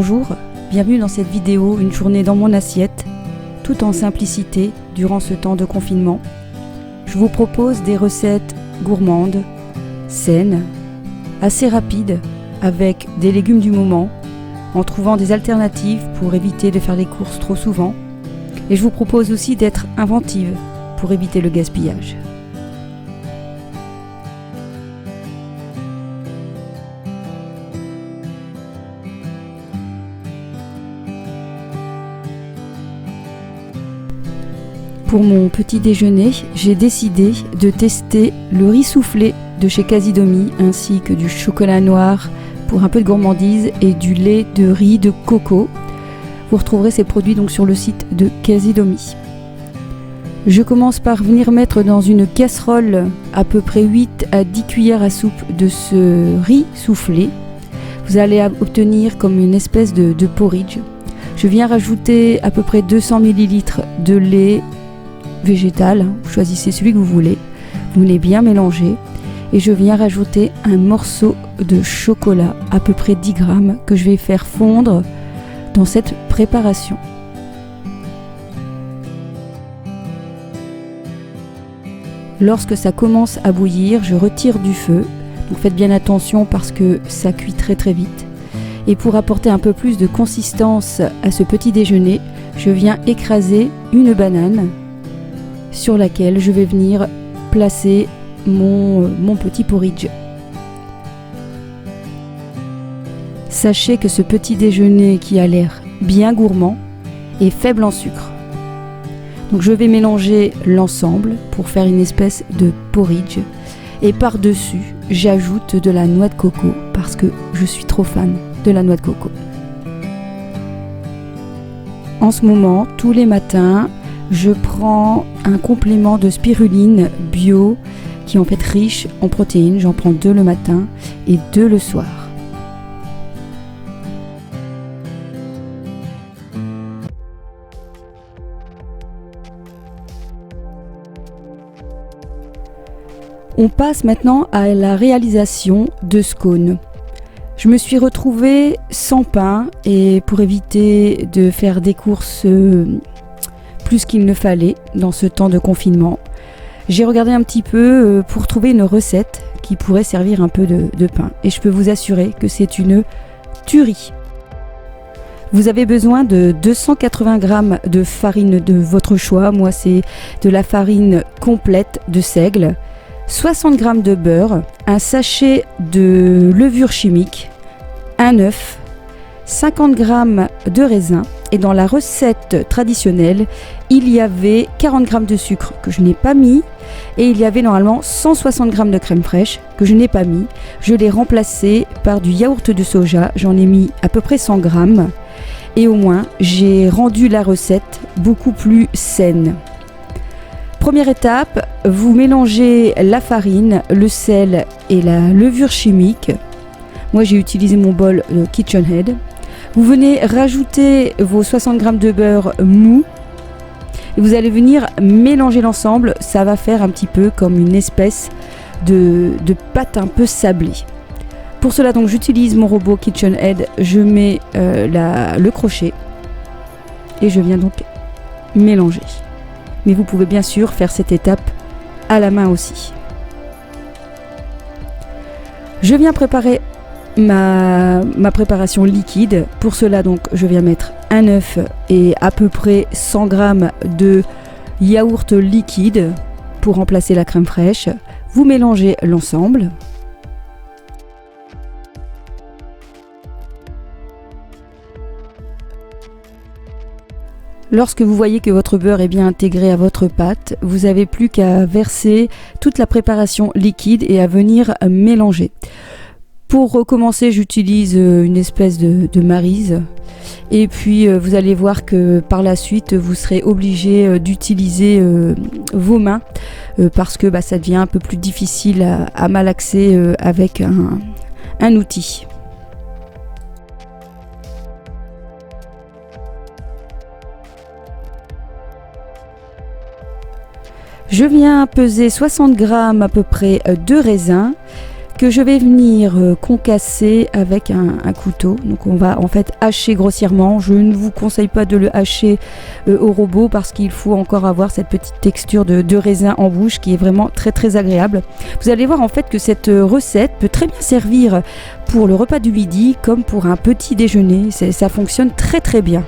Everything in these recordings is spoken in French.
Bonjour, bienvenue dans cette vidéo, une journée dans mon assiette, tout en simplicité durant ce temps de confinement. Je vous propose des recettes gourmandes, saines, assez rapides, avec des légumes du moment, en trouvant des alternatives pour éviter de faire les courses trop souvent. Et je vous propose aussi d'être inventive pour éviter le gaspillage. Pour mon petit déjeuner, j'ai décidé de tester le riz soufflé de chez Casidomi ainsi que du chocolat noir pour un peu de gourmandise et du lait de riz de coco. Vous retrouverez ces produits donc sur le site de Casidomi. Je commence par venir mettre dans une casserole à peu près 8 à 10 cuillères à soupe de ce riz soufflé. Vous allez obtenir comme une espèce de porridge. Je viens rajouter à peu près 200 ml de lait végétal, vous choisissez celui que vous voulez, vous venez bien mélanger et je viens rajouter un morceau de chocolat, à peu près 10 grammes, que je vais faire fondre dans cette préparation. Lorsque ça commence à bouillir, je retire du feu, donc faites bien attention parce que ça cuit très très vite. Et pour apporter un peu plus de consistance à ce petit déjeuner, je viens écraser une banane sur laquelle je vais venir placer mon petit porridge. Sachez que ce petit déjeuner qui a l'air bien gourmand est faible en sucre. Donc je vais mélanger l'ensemble pour faire une espèce de porridge et par-dessus j'ajoute de la noix de coco parce que je suis trop fan de la noix de coco. En ce moment, tous les matins, je prends un complément de spiruline bio qui est en fait riche en protéines. J'en prends 2 le matin et 2 le soir. On passe maintenant à la réalisation de scones. Je me suis retrouvée sans pain et pour éviter de faire des courses plus qu'il ne fallait dans ce temps de confinement, j'ai regardé un petit peu pour trouver une recette qui pourrait servir un peu de pain. Et je peux vous assurer que c'est une tuerie. Vous avez besoin de 280 g de farine de votre choix. Moi, c'est de la farine complète de seigle, 60 g de beurre, un sachet de levure chimique, un œuf, 50 g de raisin. Et dans la recette traditionnelle, il y avait 40 g de sucre que je n'ai pas mis et il y avait normalement 160 g de crème fraîche que je n'ai pas mis. Je l'ai remplacé par du yaourt de soja, j'en ai mis à peu près 100 g et au moins j'ai rendu la recette beaucoup plus saine. Première étape, vous mélangez la farine, le sel et la levure chimique. Moi j'ai utilisé mon bol KitchenAid. Vous venez rajouter vos 60 g de beurre mou et vous allez venir mélanger l'ensemble. Ça va faire un petit peu comme une espèce de pâte un peu sablée. Pour cela donc j'utilise mon robot KitchenAid. Je mets le crochet et je viens donc mélanger. Mais vous pouvez bien sûr faire cette étape à la main aussi. Je viens préparer ma préparation liquide. Pour cela donc je viens mettre un œuf et à peu près 100 g de yaourt liquide pour remplacer la crème fraîche. Vous mélangez l'ensemble. Lorsque vous voyez que votre beurre est bien intégré à votre pâte, vous n'avez plus qu'à verser toute la préparation liquide et à venir mélanger. Pour recommencer, j'utilise une espèce de maryse et puis vous allez voir que par la suite vous serez obligé d'utiliser vos mains parce que ça devient un peu plus difficile à malaxer avec un outil. Je viens peser 60 g à peu près de raisin, que je vais venir concasser avec un couteau. Donc on va en fait hacher grossièrement. Je ne vous conseille pas de le hacher au robot parce qu'il faut encore avoir cette petite texture de raisin en bouche qui est vraiment très très agréable. Vous allez voir en fait que cette recette peut très bien servir pour le repas du midi comme pour un petit déjeuner. Ça fonctionne très très bien.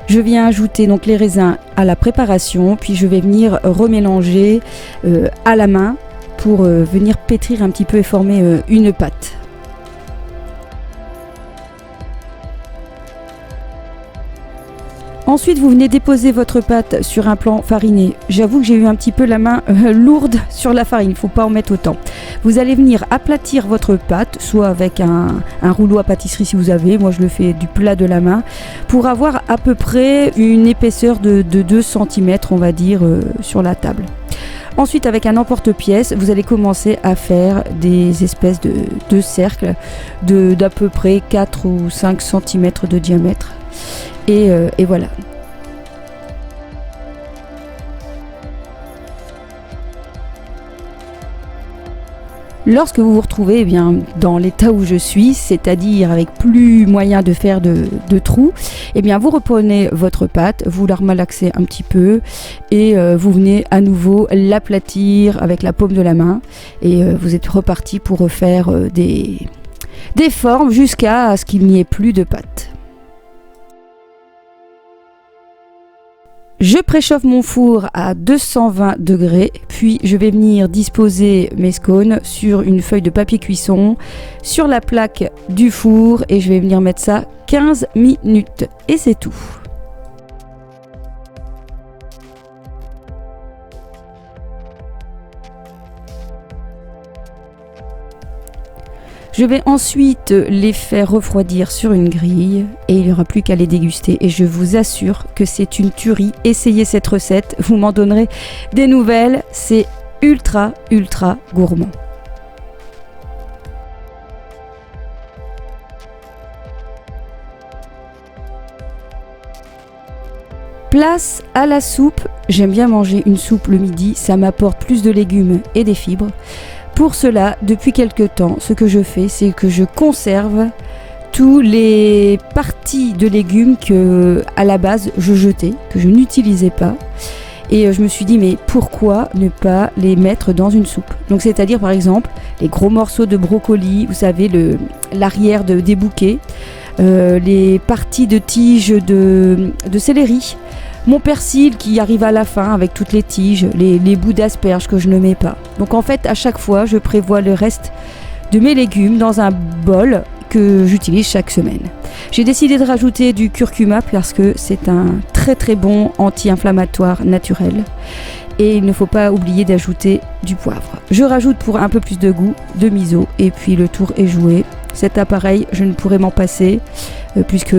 Je viens ajouter donc les raisins à la préparation, puis je vais venir remélanger à la main pour venir pétrir un petit peu et former une pâte. Ensuite, vous venez déposer votre pâte sur un plan fariné. J'avoue que j'ai eu un petit peu la main lourde sur la farine, il ne faut pas en mettre autant. Vous allez venir aplatir votre pâte, soit avec un rouleau à pâtisserie si vous avez, moi je le fais du plat de la main, pour avoir à peu près une épaisseur de 2 cm, on va dire, sur la table. Ensuite, avec un emporte-pièce, vous allez commencer à faire des espèces de cercles d'à peu près 4 ou 5 cm de diamètre. Et voilà. Lorsque vous vous retrouvez dans l'état où je suis, c'est-à-dire avec plus moyen de faire de trous, vous reprenez votre pâte, vous la remalaxez un petit peu et vous venez à nouveau l'aplatir avec la paume de la main et vous êtes reparti pour refaire des formes jusqu'à ce qu'il n'y ait plus de pâte. Je préchauffe mon four à 220 degrés, puis je vais venir disposer mes scones sur une feuille de papier cuisson, sur la plaque du four et je vais venir mettre ça 15 minutes et c'est tout. Je vais ensuite les faire refroidir sur une grille et il n'y aura plus qu'à les déguster. Et je vous assure que c'est une tuerie. Essayez cette recette, vous m'en donnerez des nouvelles. C'est ultra gourmand. Place à la soupe. J'aime bien manger une soupe le midi, ça m'apporte plus de légumes et des fibres. Pour cela, depuis quelque temps, ce que je fais, c'est que je conserve tous les parties de légumes que, à la base, je jetais, que je n'utilisais pas. Et je me suis dit, mais pourquoi ne pas les mettre dans une soupe? Donc, c'est-à-dire, par exemple, les gros morceaux de brocoli, vous savez, l'arrière des bouquets, les parties de tiges de céleri, mon persil qui arrive à la fin avec toutes les tiges, les bouts d'asperges que je ne mets pas. Donc en fait, à chaque fois, je prévois le reste de mes légumes dans un bol que j'utilise chaque semaine. J'ai décidé de rajouter du curcuma parce que c'est un très bon anti-inflammatoire naturel. Et il ne faut pas oublier d'ajouter du poivre. Je rajoute pour un peu plus de goût de miso et puis le tour est joué. Cet appareil, je ne pourrais m'en passer puisque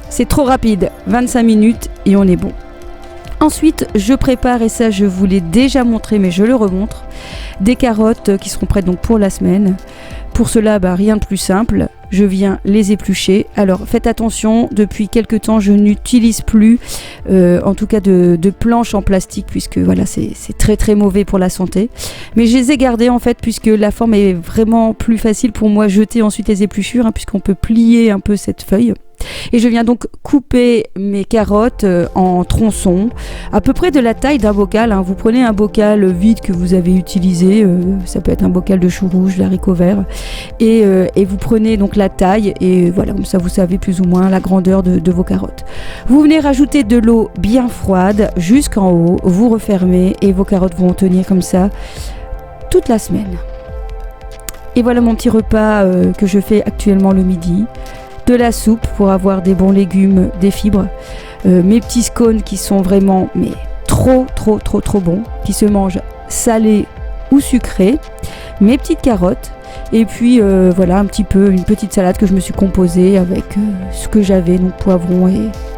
c'est trop rapide. 25 minutes et on est bon. Ensuite, je prépare, et ça je vous l'ai déjà montré mais je le remontre, des carottes qui seront prêtes donc pour la semaine. Pour cela, rien de plus simple, je viens les éplucher. Alors faites attention, depuis quelques temps je n'utilise plus en tout cas de planches en plastique puisque voilà c'est très mauvais pour la santé. Mais je les ai gardées en fait puisque la forme est vraiment plus facile pour moi, jeter ensuite les épluchures puisqu'on peut plier un peu cette feuille. Et je viens donc couper mes carottes en tronçons, à peu près de la taille d'un bocal. Vous prenez un bocal vide que vous avez utilisé, ça peut être un bocal de chou rouge, d'haricots verts, et vous prenez donc la taille, et voilà, comme ça vous savez plus ou moins la grandeur de vos carottes. Vous venez rajouter de l'eau bien froide jusqu'en haut, vous refermez, et vos carottes vont tenir comme ça toute la semaine. Et voilà mon petit repas que je fais actuellement le midi. De la soupe pour avoir des bons légumes, des fibres, mes petits scones qui sont vraiment trop bons, qui se mangent salés ou sucrés, mes petites carottes et puis voilà un petit peu une petite salade que je me suis composée avec ce que j'avais, donc poivron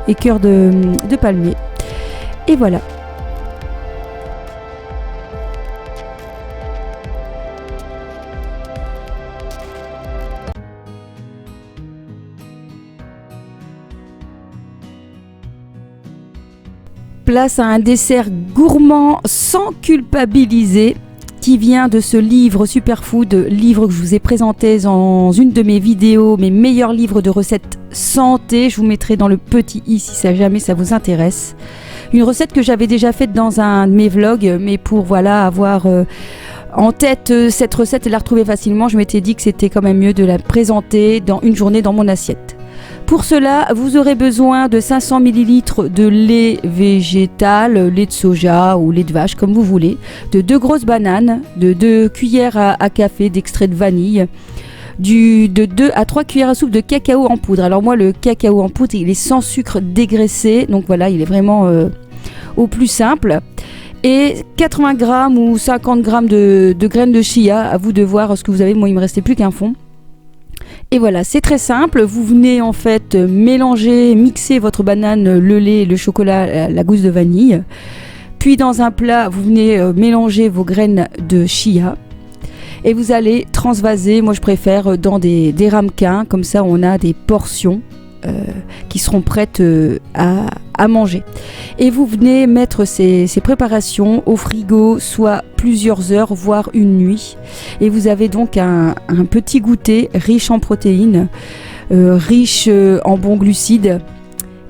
et cœur de palmier. Et voilà. Place à un dessert gourmand sans culpabiliser qui vient de ce livre Superfood, livre que je vous ai présenté dans une de mes vidéos, mes meilleurs livres de recettes santé. Je vous mettrai dans le petit i si jamais ça vous intéresse. Une recette que j'avais déjà faite dans un de mes vlogs, mais pour avoir en tête cette recette et la retrouver facilement, je m'étais dit que c'était quand même mieux de la présenter dans une journée dans mon assiette. Pour cela, vous aurez besoin de 500 ml de lait végétal, lait de soja ou lait de vache, comme vous voulez, de 2 grosses bananes, de 2 cuillères à café d'extrait de vanille, de 2 à 3 cuillères à soupe de cacao en poudre. Alors moi, le cacao en poudre, il est sans sucre dégraissé, donc voilà, il est vraiment au plus simple. Et 80 grammes ou 50 grammes de graines de chia, à vous de voir ce que vous avez. Moi, il me restait plus qu'un fond. Et voilà, c'est très simple. Vous venez en fait mélanger, mixer votre banane, le lait, le chocolat, la gousse de vanille. Puis dans un plat, vous venez mélanger vos graines de chia. Et vous allez transvaser, moi je préfère dans des ramequins, comme ça on a des portions qui seront prêtes à manger. Et vous venez mettre ces préparations au frigo, soit plusieurs heures, voire une nuit. Et vous avez donc un petit goûter riche en protéines, riche en bons glucides,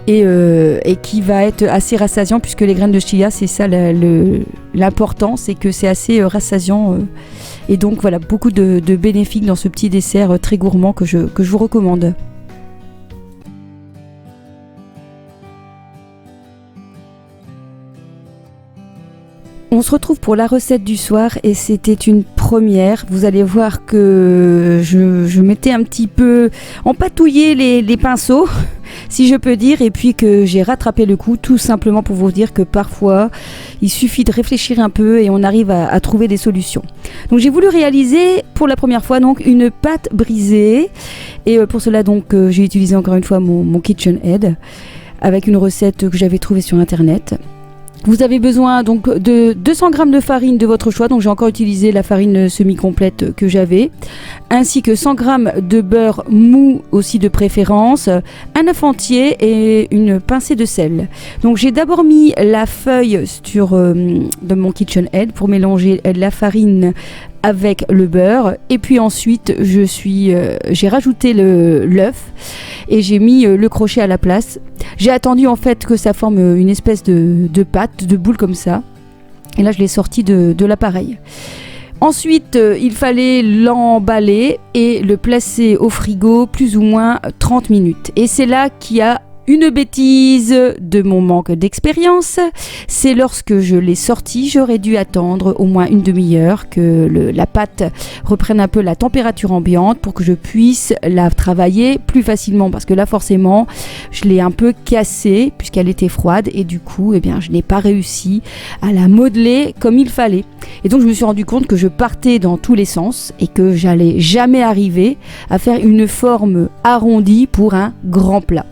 et qui va être assez rassasiant, puisque les graines de chia, c'est ça l'important, c'est que c'est assez rassasiant. Et donc voilà, beaucoup de bénéfices dans ce petit dessert très gourmand que je vous recommande. On se retrouve pour la recette du soir et c'était une première. Vous allez voir que je m'étais un petit peu empatouillé les pinceaux, si je peux dire, et puis que j'ai rattrapé le coup, tout simplement pour vous dire que parfois il suffit de réfléchir un peu et on arrive à trouver des solutions. Donc j'ai voulu réaliser pour la première fois donc une pâte brisée, et pour cela donc j'ai utilisé encore une fois mon KitchenAid avec une recette que j'avais trouvée sur internet. Vous avez besoin donc de 200 g de farine de votre choix, donc j'ai encore utilisé la farine semi-complète que j'avais, ainsi que 100 g de beurre mou aussi de préférence, un œuf entier et une pincée de sel. Donc j'ai d'abord mis la feuille de mon KitchenAid pour mélanger la farine avec le beurre, et puis ensuite j'ai rajouté l'œuf et j'ai mis le crochet à la place. J'ai attendu en fait que ça forme une espèce de pâte, de boule comme ça, et là je l'ai sorti de l'appareil. Ensuite il fallait l'emballer et le placer au frigo plus ou moins 30 minutes, et c'est là qu'il y a une bêtise de mon manque d'expérience, c'est lorsque je l'ai sorti, j'aurais dû attendre au moins une demi-heure que la pâte reprenne un peu la température ambiante pour que je puisse la travailler plus facilement, parce que là forcément je l'ai un peu cassée puisqu'elle était froide, et du coup je n'ai pas réussi à la modeler comme il fallait, et donc je me suis rendu compte que je partais dans tous les sens et que j'allais jamais arriver à faire une forme arrondie pour un grand plat.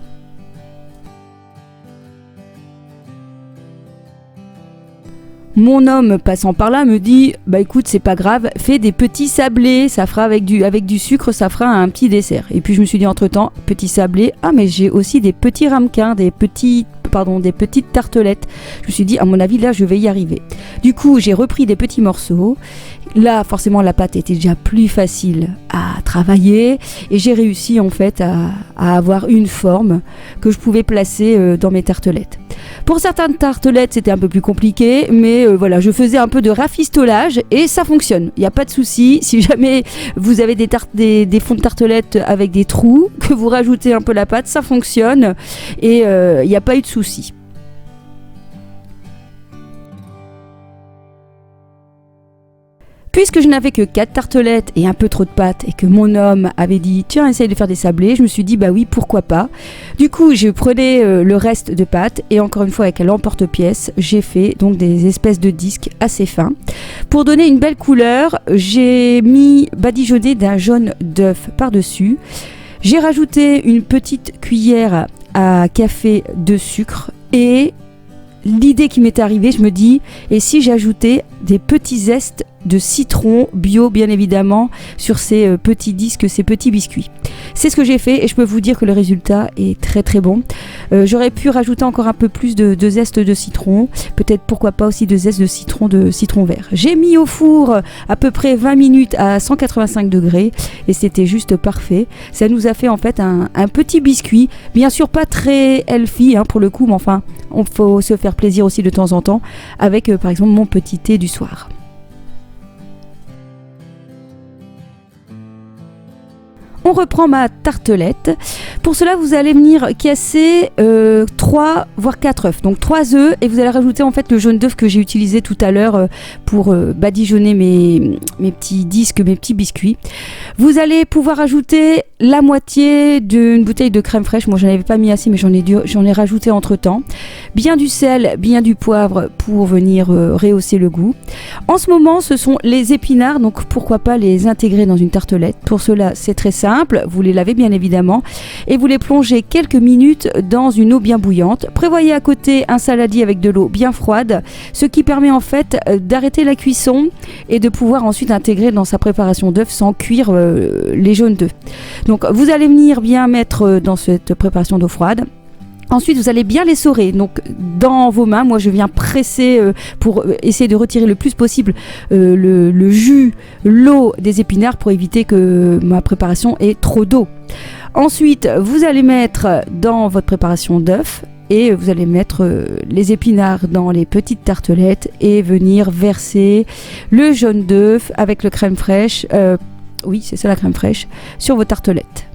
Mon homme passant par là me dit bah écoute, c'est pas grave, fais des petits sablés, ça fera avec du sucre, ça fera un petit dessert. Et puis je me suis dit entre temps, petits sablés, mais j'ai aussi des petits ramequins, des petites tartelettes. Je me suis dit à mon avis là je vais y arriver. Du coup j'ai repris des petits morceaux. Là forcément la pâte était déjà plus facile à travailler et j'ai réussi en fait à avoir une forme que je pouvais placer dans mes tartelettes. Pour certaines tartelettes c'était un peu plus compliqué, mais voilà, je faisais un peu de rafistolage et ça fonctionne, il n'y a pas de souci. Si jamais vous avez des fonds de tartelettes avec des trous, que vous rajoutez un peu la pâte, ça fonctionne et il n'y a pas eu de souci. Puisque je n'avais que 4 tartelettes et un peu trop de pâte, et que mon homme avait dit tiens essaye de faire des sablés, je me suis dit bah oui pourquoi pas. Du coup je prenais le reste de pâte et encore une fois avec l'emporte-pièce j'ai fait donc des espèces de disques assez fins. Pour donner une belle couleur, j'ai badigeonné d'un jaune d'œuf par dessus. J'ai rajouté une petite cuillère à café de sucre, et l'idée qui m'est arrivée, je me dis et si j'ajoutais des petits zestes de citron bio, bien évidemment, sur ces petits disques, ces petits biscuits. C'est ce que j'ai fait et je peux vous dire que le résultat est très très bon. J'aurais pu rajouter encore un peu plus de zeste de citron, peut-être pourquoi pas aussi de zeste de citron vert. J'ai mis au four à peu près 20 minutes à 185 degrés et c'était juste parfait. Ça nous a fait en fait un petit biscuit, bien sûr pas très healthy pour le coup, mais enfin on faut se faire plaisir aussi de temps en temps avec par exemple mon petit thé du soir. On reprend ma tartelette. Pour cela, vous allez venir casser 3 voire 4 œufs. Donc 3 œufs et vous allez rajouter en fait le jaune d'œuf que j'ai utilisé tout à l'heure pour badigeonner mes petits disques, mes petits biscuits. Vous allez pouvoir ajouter la moitié d'une bouteille de crème fraîche. Moi, j'en avais pas mis assez, mais j'en ai rajouté entre temps. Bien du sel, bien du poivre pour venir rehausser le goût. En ce moment, ce sont les épinards, donc pourquoi pas les intégrer dans une tartelette. Pour cela, c'est très simple. Vous les lavez bien évidemment et vous les plongez quelques minutes dans une eau bien bouillante. Prévoyez à côté un saladier avec de l'eau bien froide, ce qui permet en fait d'arrêter la cuisson et de pouvoir ensuite intégrer dans sa préparation d'œufs sans cuire les jaunes d'œufs. Donc vous allez venir bien mettre dans cette préparation d'eau froide. Ensuite, vous allez bien les essorer, donc dans vos mains. Moi, je viens presser pour essayer de retirer le plus possible le jus, l'eau des épinards pour éviter que ma préparation ait trop d'eau. Ensuite, vous allez mettre dans votre préparation d'œufs et vous allez mettre les épinards dans les petites tartelettes et venir verser le jaune d'œuf avec le crème fraîche, oui, c'est ça la crème fraîche, sur vos tartelettes.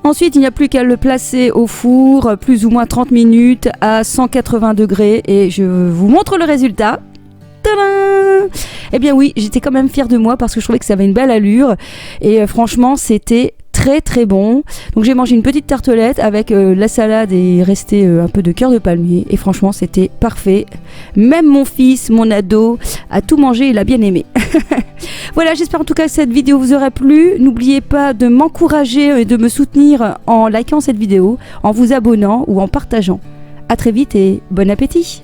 Ensuite, il n'y a plus qu'à le placer au four, plus ou moins 30 minutes à 180 degrés et je vous montre le résultat. Tadam! Eh bien oui, j'étais quand même fière de moi parce que je trouvais que ça avait une belle allure et franchement, c'était très très bon. Donc j'ai mangé une petite tartelette avec la salade et resté un peu de cœur de palmier et franchement, c'était parfait. Même mon fils, mon ado, a tout mangé, il a bien aimé. Voilà, j'espère en tout cas que cette vidéo vous aura plu. N'oubliez pas de m'encourager et de me soutenir en likant cette vidéo, en vous abonnant ou en partageant. À très vite et bon appétit!